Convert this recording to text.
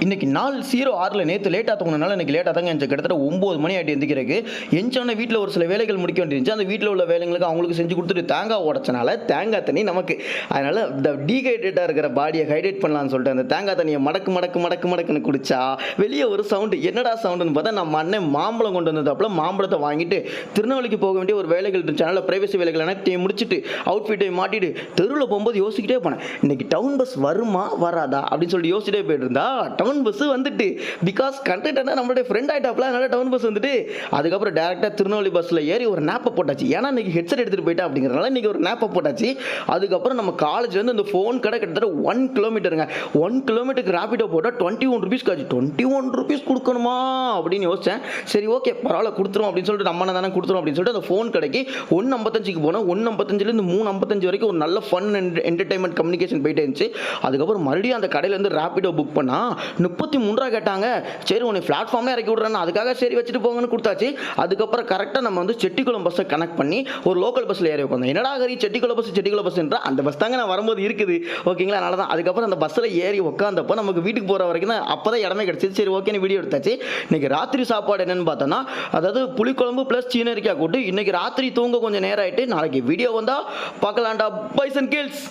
இன்னைக்கு நாள் 06ல நேத்து லேட்டா தூங்குனனால இன்னைக்கு லேட்டா தாங்க எந்திரிச்சேன். கிட்டத்தட்ட 9 மணி ஆயிட்டு எந்திரிக்கிறதுக்கு. எந்திரிச்சோனே வீட்ல ஒரு சில வேலைகள் முடிக்க வேண்டியிருந்துச்சு. அந்த வீட்ல உள்ள வேலைங்களுக்கு அவங்களுக்கு செஞ்சு குடுத்துட்டு தேங்காய் உடைச்சனால தேங்காய் தண்ணி நமக்கு. அதனால இந்த டீஹைட்ரேட்டா இருக்கிற பாடிய ஹைட்ரேட் பண்ணலாம்னு சொல்லிட்டு அந்த தேங்காய் தண்ணிய மடக்கு மடக்கு மடக்கு மடக்குன்னு குடிச்சா வெளிய ஒரு சவுண்ட். என்னடா சவுண்டுன்னு பார்த்தா நம்ம அண்ணன் மாம்பழம் கொண்டு வந்ததாப்புல மாம்பழத்தை வாங்கிட்டு திருநெல்வேலிக்கு போக வேண்டிய ஒரு வேலைகள் இருந்துச்சு. அதனால பிரைவசி வேலைகள் அனைத்தையும் முடிச்சுட்டு அவுட்ஃபிட்டை மாட்டிட்டு தெருவில் போகும்போது யோசிக்கிட்டே போனேன். இன்னைக்கு டவுன் பஸ் வருமா வராதா அப்படின்னு சொல்லி யோசிச்சிட்டே போயிட்டு இருந்தா டவுன் பஸ் வந்துட்டு பிகாஸ் கண்டக்டர் நம்மளுடைய ஃப்ரெண்ட் ஆயிட்டாப்ல. அதனால டவுன் பஸ் வந்துட்டு அதுக்கப்புறம் டேரக்டா திருநெல்வேலி பஸ்ல ஏறி ஒரு நாப்பை போட்டாச்சு. ஏன்னா இன்னைக்கு ஹெட்செட் எடுத்துட்டு போயிட்டா அப்படிங்கிறதுனால இன்னைக்கு ஒரு நாப்பை போட்டாச்சு. அதுக்கப்புறம் நம்ம காலேஜ்ல இருந்து அந்த ஃபோன் கடை கிட்டத்தட்ட 1 கிலோமீட்டருங்க. 1 கிலோமீட்டருக்கு ரேபிடோ போட்டா 21 ருபீஸ் காச்சு. 21 ருபீஸ் கொடுக்கணுமா அப்படின்னு யோசிச்சேன். சரி ஓகே பரவாயில்ல கொடுத்துரும் அப்படின்னு சொல்லிட்டு நம்ம தானே கொடுத்துரும் அப்படின்னு சொல்லிட்டு அந்த ஃபோன் கடைக்கு 1:55க்கு போனோம். 1:55லேருந்து 3:55 வரைக்கும் ஒரு நல்ல ஃபன் அண்ட் என்டர்டைன்மெண்ட் கம்யூனிகேஷன் போயிட்டே இருந்துச்சு. அதுக்கப்புறம் மறுபடியும் அந்த கடையில இருந்து ரேபிடோ புக் பண்ணா 33 ரூபா கேட்டாங்க. சரி உன்னை பிளாட்ஃபார்ம்ல இறக்கி விடுறேன் அதுக்காக சரி வச்சுட்டு போங்கன்னு கொடுத்தாச்சு. அதுக்கப்புறம் கரெக்டாக நம்ம வந்து செட்டிக்குளம் பஸ்ஸை கனெக்ட் பண்ணி ஒரு லோக்கல் பஸ்ஸில் ஏறி உட்காந்தோம். என்னடா கறி செட்டிக்குளம் பஸ்ன்ற அந்த பஸ் தாங்க நான் வரும்போது இருக்குது ஓகேங்களா. அதனால தான் அதுக்கப்புறம் அந்த பஸ்ஸில் ஏறி உட்காந்தப்போ நமக்கு வீட்டுக்கு போகிற வரைக்கும் தான் அப்போ தான் இடமே கிடச்சிது. சரி ஓகேன்னு வீடியோ எடுத்தாச்சு. இன்னைக்கு ராத்திரி சாப்பாடு என்னன்னு பார்த்தோன்னா அதாவது புளிக்குழம்பு ப்ளஸ் சீனரிக்காய் கூட்டு. இன்னைக்கு ராத்திரி தூங்க கொஞ்சம் நேரம் ஆயிட்டு நாளைக்கு வீடியோ வந்தால் பார்க்கலாம்டா பாய்ஸ் அண்ட் கேர்ள்ஸ்.